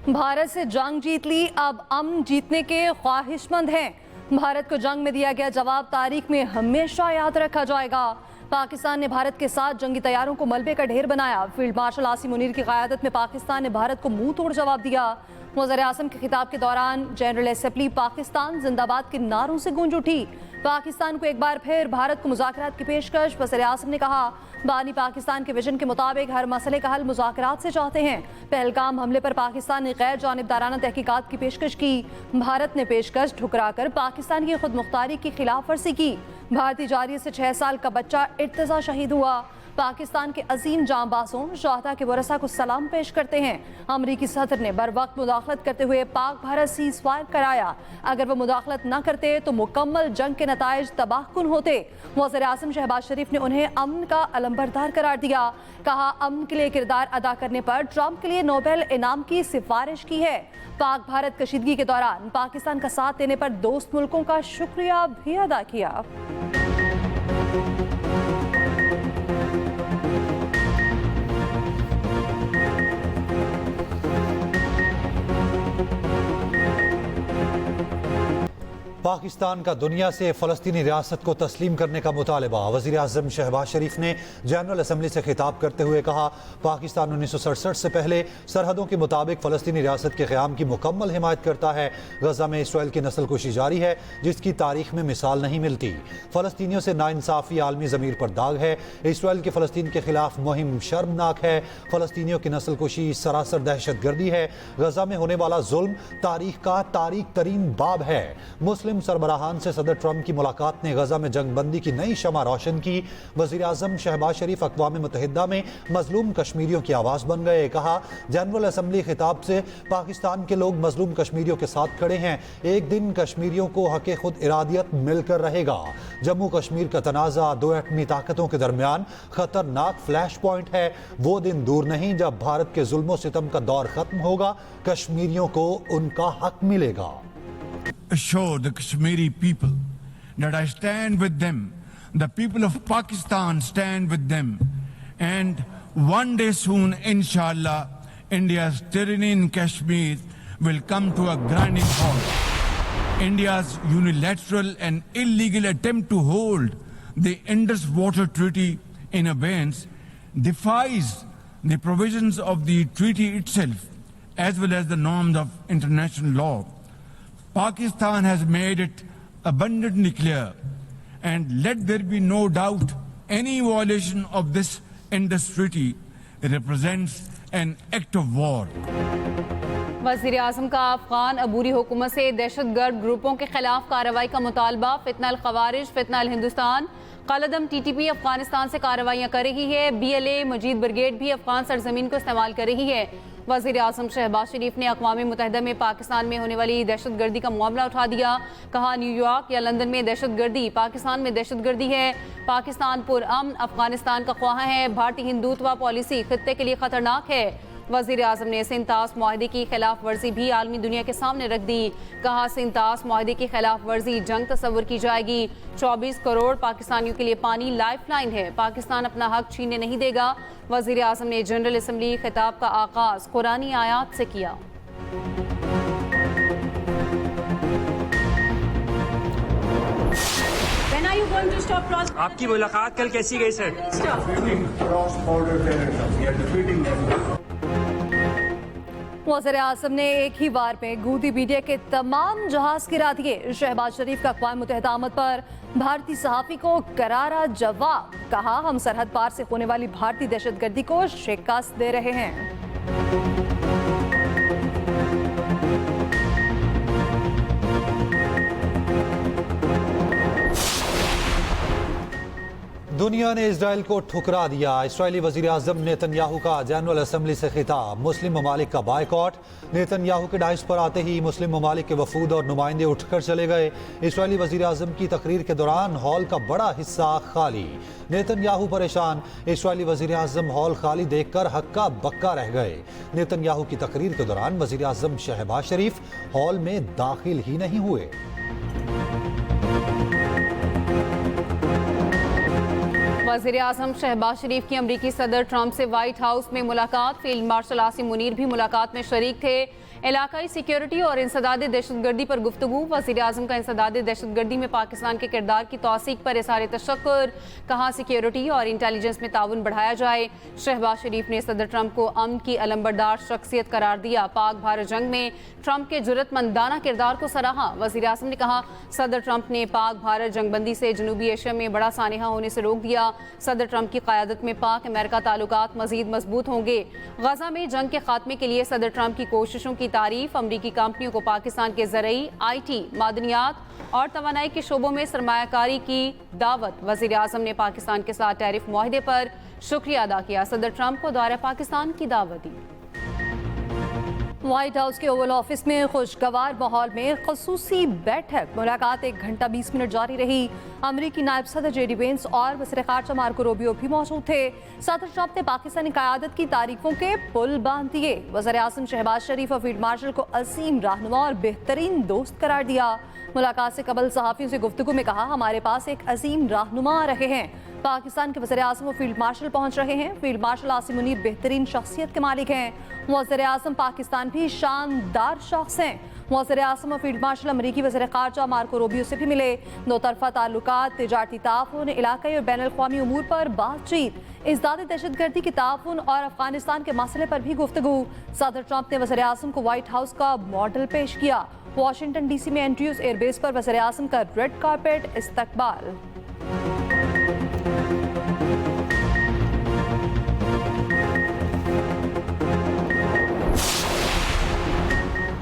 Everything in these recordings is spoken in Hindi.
भारत से जंग जीत ली, अब अमन जीतने के ख्वाहिशमंद हैं। भारत को जंग में दिया गया जवाब तारीख में हमेशा याद रखा जाएगा। पाकिस्तान ने भारत के साथ जंगी तैयारों को मलबे का ढेर बनाया। फील्ड मार्शल आसिम मुनीर की क़यादत में पाकिस्तान ने भारत को मुंह तोड़ जवाब दिया। वज़ीर आज़म के खिताब के दौरान जनरल असम्बली पाकिस्तान जिंदाबाद के नारों से गूंज उठी। पाकिस्तान को एक बार फिर भारत को मुज़ाकरात की पेशकश। वज़ीर आज़म ने कहा, बानी पाकिस्तान के विजन के मुताबिक हर मसले का हल मुज़ाकरात से चाहते हैं। पहलगाम हमले पर पाकिस्तान ने गैर जानिबदाराना तहकीकात की पेशकश की। भारत ने पेशकश ठुकराकर पाकिस्तान की खुद मुख्तारी की खिलाफ वर्जी की। भारतीय जारिये से 6 साल का बच्चा इर्तज़ा शहीद हुआ। पाकिस्तान के अजीम जांबाजों शहदा के वरसा को सलाम पेश करते हैं। अमरीकी सदर ने बर वक्त मुदाखलत करते हुए पाक भारत सीज़ फायर कराया। अगर वो मुदाखलत न करते तो मुकम्मल जंग के नताइज तबाहकुन होते। वज़ीर आज़म शहबाज शरीफ ने उन्हें अमन का अलंबरदार करार दिया। कहा, अमन के लिए किरदार अदा करने पर ट्रंप के लिए नोबेल इनाम की सिफारिश की है। पाक भारत कशीदगी के दौरान पाकिस्तान का साथ देने पर दोस्त मुल्कों का शुक्रिया भी अदा किया। पाकिस्तान का दुनिया से फ़लस्तीनी रियासत को तस्लीम करने का मुतालबा। वज़ीर आज़म शहबाज शरीफ ने जनरल असम्बली से खिताब करते हुए कहा, पाकिस्तान 1967 से पहले सरहदों के मुताबिक फ़लस्तीनी रियासत के क़याम की मुकम्मल हिमायत करता है। गज़ा में इसराइल की नस्लकुशी जारी है, जिसकी तारीख में मिसाल नहीं मिलती। फ़लस्तीनियों से नाइंसाफ़ी आलमी ज़मीर पर दाग है। इसराइल की फ़लस्तीन के खिलाफ मुहिम शर्मनाक है। फ़लस्तीनियों की नस्लकुशी सरासर दहशत गर्दी है। गज़ा में होने वाला जुल्म तारीख का तारीख तरीन बाब है। मुस्लिम सरबराहान से सदर ट्रंप की मुलाकात ने गजा में जंगबंदी की नई शमा रोशन की। वज़ीर आज़म शहबाज शरीफ अक़वाम मुत्तहिदा में मजलूम कश्मीरियों की आवाज़ बन गए। कहा, जनरल असम्बली खिताब से पाकिस्तान के लोग मजलूम कश्मीरियों के साथ खड़े हैं। एक दिन कश्मीरियों को हक़ खुद इरादियत मिलकर रहेगा। जम्मू कश्मीर का तनाज़ा दो एटमी ताकतों के दरमियान खतरनाक फ्लैश पॉइंट है। वो दिन दूर नहीं जब भारत के जुल्म सितम का दौर खत्म होगा, कश्मीरियों को उनका हक मिलेगा। Assure the Kashmiri people that I stand with them, the people of Pakistan stand with them, and one day soon, inshallah, India's tyranny in Kashmir will come to a grinding halt. India's unilateral and illegal attempt to hold the Indus Water Treaty in abeyance defies the provisions of the treaty itself, as well as the norms of international law. Pakistan has made it abundantly clear, and let there be no doubt, any violation of this Indus Treaty represents an act of war. वज़ीर आज़म का अफगान अबूरी हुकूमत से दहशतगर्द ग्रुपों के खिलाफ कार्रवाई का मुतालबा। फितना अल ख़वारिज, फितना अल हिंदुस्तान, कलदम TTP अफगानिस्तान से कार्रवाइयाँ कर रही है। BLA मजीद ब्रिगेड भी अफगान सरजमीन को इस्तेमाल कर रही है। वज़ीर आज़म शहबाज शरीफ ने अक़वाम मुत्तहिदा में पाकिस्तान में होने वाली दहशतगर्दी का मामला उठा दिया। कहा, न्यूयॉर्क या लंदन में दहशतगर्दी, पाकिस्तान में दहशतगर्दी है। पाकिस्तान पुरअमन अफगानिस्तान का ख्वाह है। भारतीय हिंदुत्व पॉलिसी खित्ते के लिए खतरनाक है। वज़ीर आज़म ने सिंतास मुआहदे की खिलाफ वर्जी भी आलमी दुनिया के सामने रख दी। कहा, सिंतास मुआहदे की खिलाफ वर्जी जंग तस्वर की जाएगी। 24 करोड़ पाकिस्तानियों के लिए पानी लाइफ लाइन है। पाकिस्तान अपना हक छीनने नहीं देगा। वज़ीर आज़म ने जनरल असम्बली खिताब का आगाज़ कुरानी आयात से किया। आपकी मुलाकात कल कैसी गई सर? वज़ीर आज़म ने एक ही बार में गूदी मीडिया के तमाम जहाज गिरा दिए। शहबाज शरीफ का अक़वाम मुत्तहिदा आमद पर भारतीय सहाफ़ी को करारा जवाब। कहा, हम सरहद पार से होने वाली भारतीय दहशतगर्दी को शिकस्त दे रहे हैं। दुनिया ने इजराइल को ठुकरा दिया। इसराइली वज़ीर आज़म नेतन्याहू का जनरल असम्बली से खिताब। मुस्लिम ममालिक का बायकॉट। नेतन्याहू के डाइस पर आते ही मुस्लिम ममालिक के वफूद और नुमाइंदे उठकर चले गए। इसराइली वज़ीर आज़म की तकरीर के दौरान हॉल का बड़ा हिस्सा खाली। नेतन्याहू परेशान। इसराइली वज़ीर आज़म हॉल खाली देखकर हक्का बक्का रह गए। नेतन्याहू की तकरीर के दौरान वज़ीर आज़म शहबाज शरीफ हॉल में दाखिल ही नहीं हुए। वज़ीर आज़म शहबाज शरीफ की अमरीकी सदर ट्रंप से व्हाइट हाउस में मुलाकात। फील्ड मार्शल आसिम मुनीर भी मुलाकात में शरीक थे। इलाकाई सिक्योरिटी और इंसदाद दहशतगर्दी पर गुफ्तगू। वज़ीर आज़म का इंसदाद दहशतगर्दी में पाकिस्तान के किरदार की तौसीक पर इज़हार तशक्कुर। कहा सिक्योरिटी और इंटेलिजेंस में ताउन बढ़ाया जाए। शहबाज शरीफ ने सदर ट्रंप को अमन की अलंबरदार शख्सियत करार दिया। पाक भारत जंग में ट्रंप के जुर्रतमंदाना किरदार को सराहा। वज़ीर आज़म ने कहा सदर ट्रंप ने पाक भारत जंगबंदी से जनूबी एशिया में बड़ा सानेहा होने से रोक दिया। सदर ट्रंप की क़यादत में पाक अमेरिका ताल्लुकात मज़ीद मजबूत होंगे। गजा में जंग के खात्मे के लिए सदर ट्रंप की कोशिशों की तारीफ। अमरीकी कंपनियों को पाकिस्तान के ज़रई, IT, मादनियात और तवानाई के शोबों में सरमायाकारी की दावत। वज़ीर आज़म ने पाकिस्तान के साथ टैरिफ मुआहदे पर शुक्रिया अदा किया। सदर ट्रंप को दौरे पाकिस्तान की दावत दी। व्हाइट हाउस के ओवल ऑफिस में खुशगवार माहौल में खसूसी बैठक। मुलाकात 1 घंटा 20 मिनट जारी रही। अमरीकी नायब सदर JD वेंस और वज़ीर ख़ारजा मार्को रूबियो भी मौजूद थे। सदर ट्रंप ने पाकिस्तानी क़यादत की तारीफों के पुल बांध दिए। वज़ीर आज़म शहबाज शरीफ और फील्ड मार्शल को अजीम रहनुमा और बेहतरीन दोस्त करार दिया। मुलाकात से कबल सहाफ़ियों से गुफ्तगू में कहा हमारे पास एक अजीम रहनुमा आ रहे हैं। पाकिस्तान के वज़ीर आज़म और फील्ड मार्शल पहुँच रहे हैं। फील्ड मार्शल आसिम मुनीर बेहतरीन शख्सियत के मालिक हैं। वज़ीर आज़म पाकिस्तान भी शानदार शख्स हैं। वज़ीर आज़म और फील्ड मार्शल अमरीकी वज़ीर ख़ारजा मार्को रूबियो से भी मिले। दो तरफ़ा ताल्लुकात, तिजारती ताउन, इलाक़ाई और बैनुल अक़वामी उमूर पर बातचीत, इज़दाद दहशतगर्दी की ताउन और अफ़गानिस्तान के मसले पर भी गुफ्तगू। सदर ट्रंप ने वज़ीर आज़म को व्हाइट हाउस का मॉडल पेश किया। वाशिंगटन DC में एंड्रयूज़ एयरबेस पर वज़ीर आज़म का रेड कारपेट इस्तकबाल।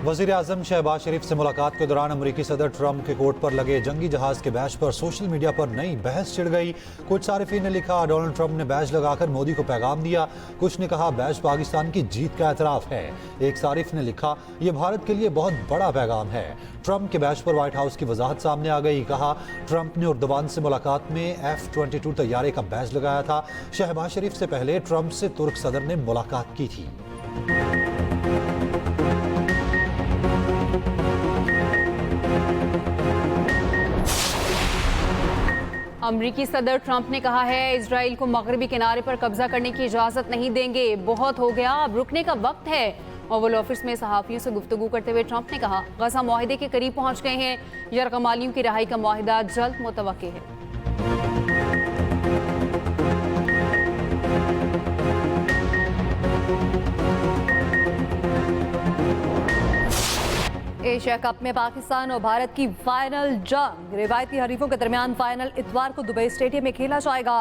वज़ीर आज़म शहबाज शरीफ से मुलाकात के दौरान अमरीकी सदर ट्रंप के कोर्ट पर लगे जंगी जहाज के बैज पर सोशल मीडिया पर नई बहस छिड़ गई। कुछ सारिफीन ने लिखा डोनाल्ड ट्रंप ने बैज लगाकर मोदी को पैगाम दिया। कुछ ने कहा बैज पाकिस्तान की जीत का एतराफ़ है। एक सारिफ ने लिखा यह भारत के लिए बहुत बड़ा पैगाम है। ट्रंप के बैज पर व्हाइट हाउस की वजाहत सामने आ गई। कहा ट्रंप ने उर्दवान से मुलाकात में F-22 तैयारे का बैज लगाया था। शहबाज शरीफ से पहले ट्रंप से तुर्क सदर ने मुलाकात की थी। अमरीकी सदर ट्रंप ने कहा है इजराइल को मगरबी किनारे पर कब्जा करने की इजाज़त नहीं देंगे। बहुत हो गया, अब रुकने का वक्त है। ओवल ऑफिस में सहाफ़ियों से गुफ्तगू करते हुए ट्रंप ने कहा गजा मुआहदे के करीब पहुंच गए हैं। यरगमालियों की रिहाई का मुआहदा जल्द मुतवक्किल है। एशिया कप में पाकिस्तान और भारत की फाइनल जंग। रिवायती हरीफों के दरमियान फाइनल इतवार को दुबई स्टेडियम में खेला जाएगा।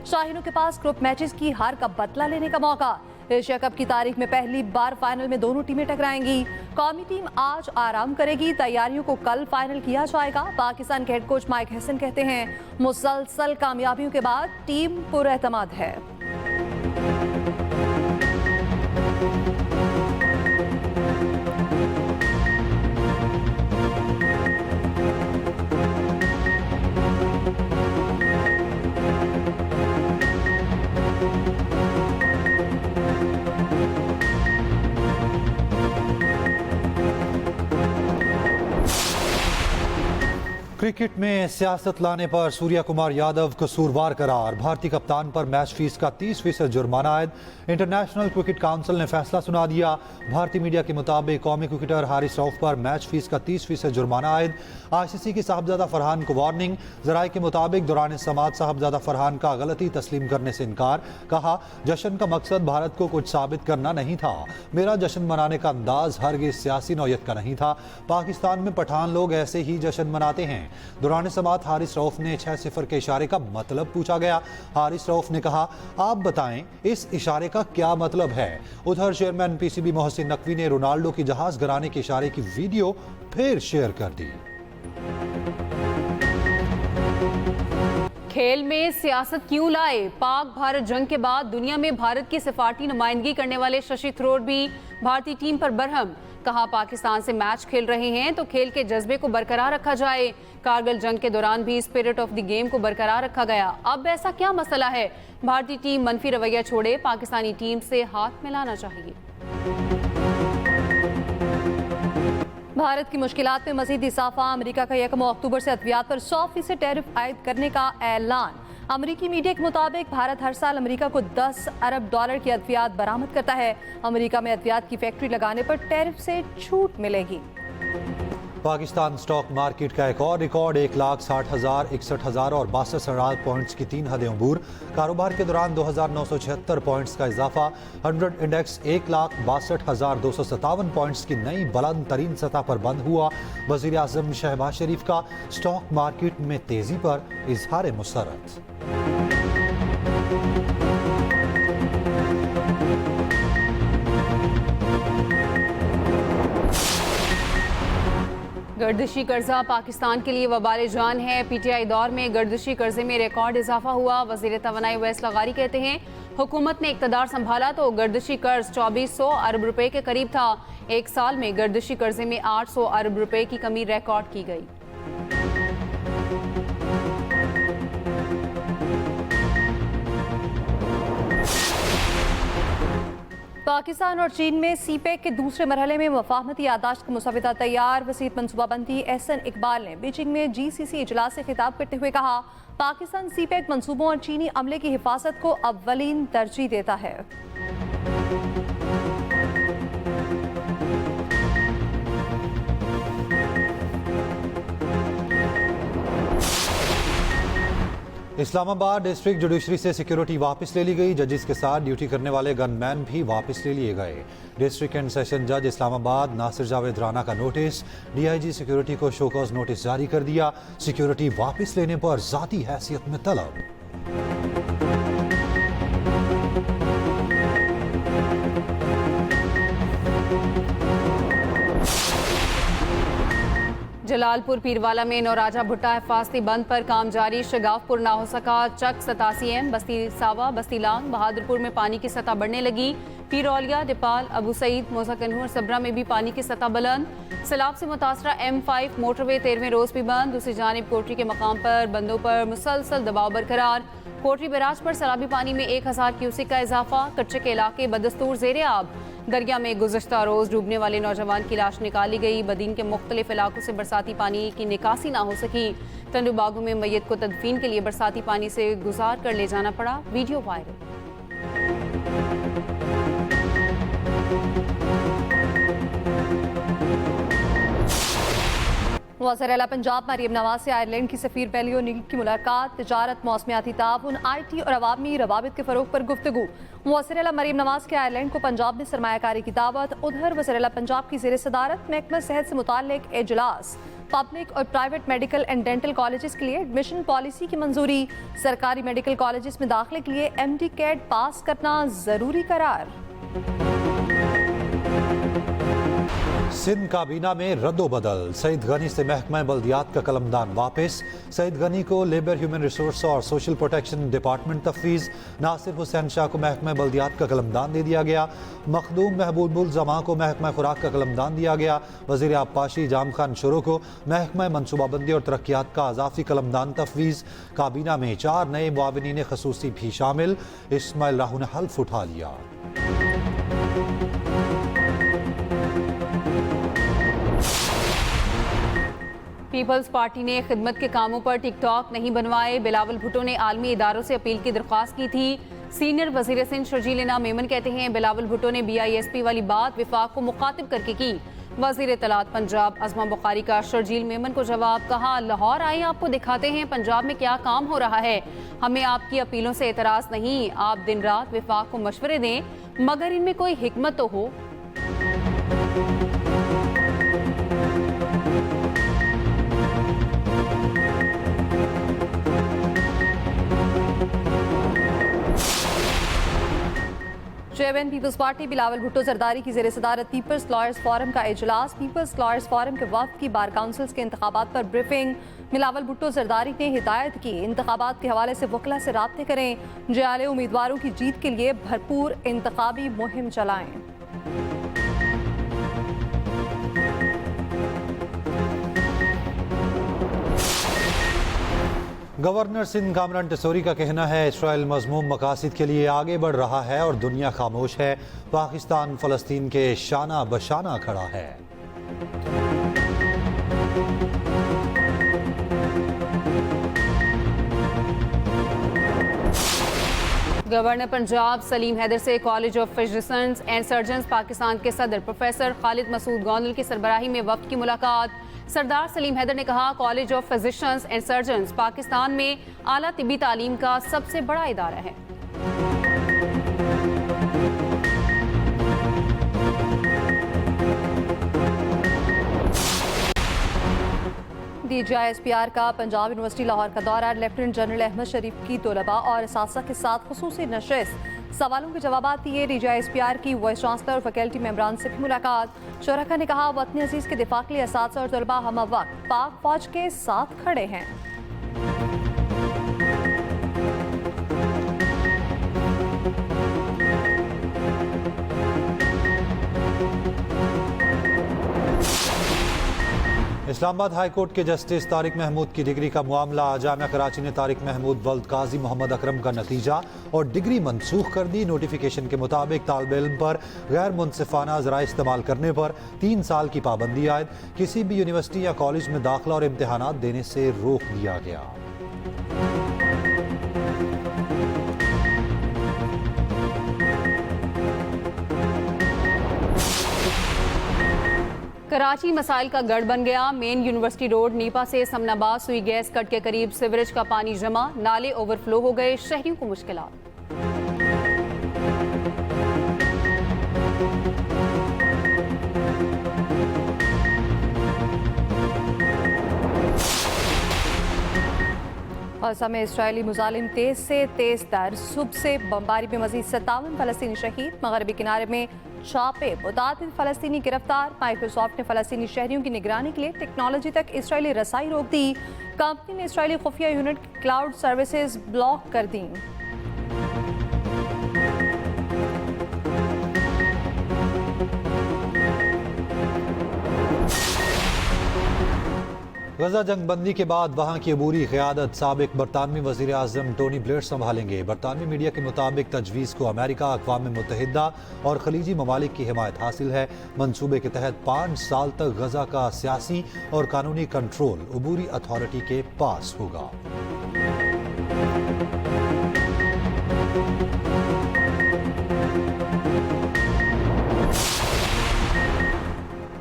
शाहीनों के पास ग्रुप मैचेस की हार का बदला लेने का मौका। एशिया कप की तारीख में पहली बार फाइनल में दोनों टीमें टकराएंगी। कौमी टीम आज आराम करेगी। तैयारियों को कल फाइनल किया जाएगा। पाकिस्तान के हेड कोच माइक हसन कहते हैं मुसलसल कामयाबियों के बाद टीम पुरएतमाद है। क्रिकेट में सियासत लाने पर सूर्या कुमार यादव कसूरवार करार। भारतीय कप्तान पर मैच फीस का 30% जुर्माना आयद। इंटरनेशनल क्रिकेट काउंसिल ने फैसला सुना दिया। भारतीय मीडिया के मुताबिक कौमी क्रिकेटर हारिस रऊफ पर मैच फीस का 30% जुर्माना आयद। ICC की साहबजादा फरहान को वार्निंग। जराये के मुताबिक दौरान समात साहबजादा फरहान का गलती तस्लीम करने से इनकार। कहा जश्न का मकसद भारत को कुछ साबित करना नहीं था। मेरा जश्न मनाने का अंदाज हरगिज सियासी नौयत का नहीं था। पाकिस्तान में पठान लोग ऐसे ही जश्न मनाते हैं। दौरान समात हारिस रऊफ ने 6-0 के इशारे का मतलब पूछा गया। हारिस रऊफ ने कहा आप बताएं इस इशारे का क्या मतलब है। उधर चेयरमैन PCB मोहसिन नकवी ने रोनाल्डो की जहाज गिराने के इशारे की वीडियो फिर शेयर कर दी। खेल में सियासत क्यों लाए? पाक भारत जंग के बाद दुनिया में भारत की सिफारती नुमाइंदगी करने वाले शशि थरूर भी भारतीय टीम पर बरहम। कहा पाकिस्तान से मैच खेल रहे हैं तो खेल के जज्बे को बरकरार रखा जाए। कारगिल जंग के दौरान भी स्पिरिट ऑफ द गेम को बरकरार रखा गया। अब ऐसा क्या मसला है? भारतीय टीम मनफी रवैया छोड़े, पाकिस्तानी टीम से हाथ मिलाना चाहिए। भारत की मुश्किलात में मजीद इजाफा। अमेरिका का 1 अक्टूबर से अद्वियात पर 100% टैरिफ आयद करने का ऐलान। अमेरिकी मीडिया के मुताबिक भारत हर साल अमेरिका को 10 अरब डॉलर की अद्वियात बरामद करता है। अमेरिका में अद्वियात की फैक्ट्री लगाने पर टैरिफ से छूट मिलेगी। पाकिस्तान स्टॉक मार्केट का एक और रिकॉर्ड 1,60,000, 61,000 और 62,000 पॉइंट्स की 3 हदें अबूर। कारोबार के दौरान 2,976 पॉइंट्स का इजाफा। 100 इंडेक्स 1,62,257 पॉइंट्स की नई बुलंद तरीन सतह पर बंद हुआ। वजीर आजम शहबाज शरीफ का स्टॉक मार्केट में तेजी पर इजहार मुसरत। गर्दिशी कर्जा पाकिस्तान के लिए वबाल जान है। पीटीआई दौर में गर्दिशी कर्जे में रिकॉर्ड इजाफा हुआ। वजीर तवानाई वैस लगारी कहते हैं, हुकूमत ने इक़्तिदार संभाला तो गर्दिशी कर्ज 2400 अरब रुपए के करीब था। एक साल में गर्दिशी कर्जे में 800 अरब रुपए की कमी रिकॉर्ड की गई। पाकिस्तान और चीन में सीपेक के दूसरे मरहले में मफाहमती यादाश्त का मुसव्वदा तैयार। वसीत मनसूबाबंदी एहसन इकबाल ने बीजिंग में GCC इजलास से खिताब करते हुए कहा, पाकिस्तान सीपेक मंसूबों और चीनी अमले की हिफाजत को अव्वलीन तरजीह देता है। इस्लामाबाद डिस्ट्रिक्ट जुडिशरी से सिक्योरिटी वापस ले ली गई। जजेस के साथ ड्यूटी करने वाले गनमैन भी वापस ले लिए गए। डिस्ट्रिक्ट एंड सेशन जज इस्लामाबाद नासिर जावेद राना का नोटिस। DIG सिक्योरिटी को शोकॉज नोटिस जारी कर दिया। सिक्योरिटी वापस लेने पर जाती हैसियत में तलब। जलालपुर पीरवाला में नौराजा भुट्टा हिफाजती बंद पर काम जारी। शगावपुर ना हो सका। चक 87M, बस्ती सावा, बस्ती लांग, बहादुरपुर में पानी की सतह बढ़ने लगी। पीरौलिया, डिपाल, अबू सईद, मोजाकनूर, सबरा में भी पानी की सतह बुलंद। सैलाब से मुतासरा M5 मोटरवे 13वें रोज भी बंद। दूसरी जानिब कोटरी के मकाम पर बंदों पर मुसलसल दबाव बरकरार। कोटरी बैराज पर सैलाबी पानी में 1000 क्यूसेक का इजाफा। कच्चे के इलाके बदस्तूर ज़ेरे आब। दरिया में गुज़श्ता रोज डूबने वाले नौजवान की लाश निकाली गई। बदीन के मुख्तलिफ इलाकों से बरसाती पानी की निकासी ना हो सकी। टंडूबागू में मैयत को तदफीन के लिए बरसाती पानी से गुजार कर ले जाना पड़ा। Video viral. वज़ीर आला पंजाब मरियम नवाज से आयरलैंड की सफ़ीर बेली ओ'नील की मुलाकात। तिजारत, मौसमियाती ताउन, IT और अवामी रवाबित के फ़रोग पर गुफ्तगू। वज़ीर आला मरियम नवाज के आयरलैंड को पंजाब में सरमायाकारी की दावत। उधर वज़ीर आला पंजाब की ज़ेर सदारत महकमा सेहत से मुताल्लिक़ इजलास। पब्लिक और private medical and dental colleges के लिए एडमिशन पॉलिसी की मंजूरी। सरकारी मेडिकल कॉलेजेस में दाखिले के लिए MD कैट पास करना ज़रूरी करार। सिंध काबीना में रद्दोबदल। सईद गनी से महकमा बल्दियात का कलमदान वापस। सईद गनी को लेबर, ह्यूमन रिसोर्स और सोशल प्रोटेक्शन डिपार्टमेंट तफवीज़। नासिर हुसैन शाह को महकमा बल्दियात का कलमदान दे दिया गया। मखदूम महबूबुल जमा को महकमा खुराक का कलमदान दिया गया। वज़ीर आबपाशी जाम खान शुरू को महकमा मनसूबाबंदी और तरक्यात का अजाफी कलमदान तफवीज़। काबीना में 4 नए मुआविनीन खसूसी भी शामिल। इस्माइल राहू ने हल्फ उठा लिया। पीपल्स पार्टी ने खिदमत के कामों पर टिकटॉक नहीं बनवाए। बिलावल भुट्टो ने आलमी इदारों से अपील की दरख्वास्त की थी। सीनियर वजीर सिंध शर्जील इनाम मेमन कहते हैं, बिलावल भुट्टो ने BISP वाली बात विफाक को मुखातिब करके की। वजीर इत्तलात पंजाब अज़मा बुखारी का शर्जील मेमन को जवाब। कहा, लाहौर आए आपको दिखाते हैं पंजाब में क्या काम हो रहा है। हमें आपकी अपीलों से एतराज़ नहीं। आप दिन रात विफाक को मशवरे दें, मगर इनमें कोई हिकमत तो हो। Chairman Peoples Party Bilawal Bhutto Zardari की ज़ेर सदारत पीपल्स लॉयर्स फोरम का इजलास। पीपल्स लॉयर्स फोरम के वफ्द की बार काउंसिल्स के इंतखाबात पर ब्रीफिंग। बिलावल भुट्टो जरदारी ने हिदायत की, इंतखाबात के हवाले से वकला से राब्ते करें। जाले उम्मीदवारों की जीत के लिए भरपूर इंतखाबी मुहिम चलाएं। गवर्नर सिंध कामरान टिसोरी का कहना है, इसराइल मज़मूम मकासद के लिए आगे बढ़ रहा है और दुनिया खामोश है। पाकिस्तान फ़लस्तीन के शाना बशाना खड़ा है। गवर्नर पंजाब सलीम हैदर से college of physicians and surgeons Pakistan के सदर प्रोफेसर खालिद मसूद गोंदल की सरबराही में वक्त की मुलाकात। सरदार सलीम हैदर ने कहा, college of physicians and surgeons Pakistan में आला तिब्बी तालीम का सबसे बड़ा इदारा है। DGISPR का पंजाब यूनिवर्सिटी लाहौर का दौरा। लेफ्टिनेंट जनरल अहमद शरीफ की तलबा और असातिज़ा के साथ खुसूसी नशिस्त, सवालों के जवाब दिए। DGISPR की वाइस चांसलर और फैकल्टी मेंबरान से भी मुलाकात। शोरका ने कहा, वतन अजीज़ के दिफा के लिए असातिज़ा और तलबा हम वक्त पाक फौज के साथ खड़े हैं। इस्लामाबाद हाई कोर्ट के जस्टिस तारिक महमूद की डिग्री का मामला। जामिया कराची ने तारिक महमूद वल्द काजी मोहम्मद अकरम का नतीजा और डिग्री मनसूख कर दी। नोटिफिकेशन के मुताबिक तालिब इल्म पर गैर मुनसिफाना ज़रा इस्तेमाल करने पर 3 साल की पाबंदी आयद। किसी भी यूनिवर्सिटी या कॉलेज में दाखिला और इम्तहानात देने से रोक दिया गया। कराची मसाइल का गढ़ बन गया। मेन यूनिवर्सिटी रोड नीपा से समनाबाद सुई गैस कट के करीब सीवरेज का पानी जमा, नाले ओवरफ्लो हो गए, शहरियों को मुश्किलात। गज़ा में इसराइली मुजालिम तेज से तेज तर। सुबह से बमबारी में मजीद 57 फलस्तीनी शहीद। मगरबी किनारे में छापे, मुतादिद फलस्तीनी गिरफ्तार। माइक्रोसॉफ्ट ने फलस्तीनी शहरियों की निगरानी के लिए टेक्नोलॉजी तक इसराइली रसाई रोक दी। कंपनी ने इसराइली खुफिया यूनिट की क्लाउड सर्विसेज ब्लॉक कर दी। गजा जंग बंदी के बाद वहाँ की अबूरी क़यादत साबिक बरतानवी वज़ीर आज़म टोनी ब्लेयर संभालेंगे। बरतानवी मीडिया के मुताबिक तजवीज़ को अमेरिका, अक़वाम मुत्तहिदा और खलीजी ममालिक की हिमायत हासिल है। मंसूबे के तहत 5 साल तक गजा का सियासी और कानूनी कंट्रोल अबूरी अथॉरिटी के पास होगा।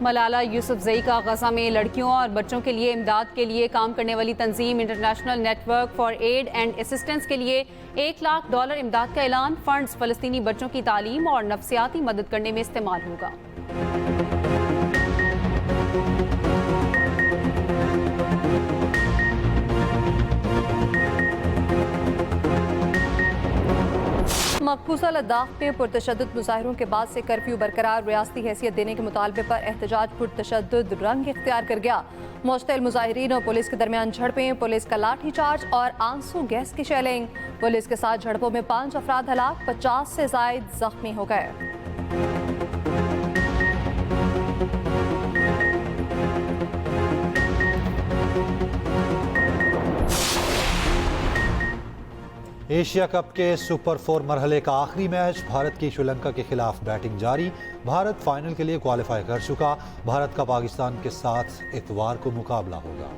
मलाला यूसुफजई का गजा में लड़कियों और बच्चों के लिए इमदाद के लिए काम करने वाली तंजीम international network for aid and assistance के लिए $1 लाख इमदाद का ऐलान। फंड्स फ़लस्तीनी बच्चों की तालीम और नफ्सियाती मदद करने में इस्तेमाल होगा। मकबूजा लद्दाख में पुरतशद्दुद मुजाहिरों के बाद से कर्फ्यू बरकरार। रियासती हैसियत देने के मुतालबे पर एहतजाज पुरतशद्दुद रंग इख्तियार कर गया। मुश्तिल मुजाहिरीन और पुलिस के दरमियान झड़पें, पुलिस का लाठीचार्ज और आंसू गैस की शेलिंग। पुलिस के साथ झड़पों में 5 अफराद हलाक, 50 से जायद जख्मी हो गए। एशिया कप के सुपर 4 मरहले का आखिरी मैच। भारत की श्रीलंका के खिलाफ बैटिंग जारी। भारत फाइनल के लिए क्वालिफाई कर चुका। भारत का पाकिस्तान के साथ इतवार को मुकाबला होगा।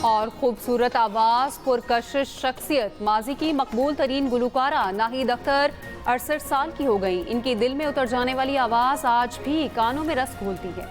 और खूबसूरत आवाज़, पुरकशिश शख्सियत, माजी की मकबूल तरीन गुलकारा नाहिद अख्तर 68 साल की हो गई। इनकी दिल में उतर जाने वाली आवाज़ आज भी कानों में रस घोलती है।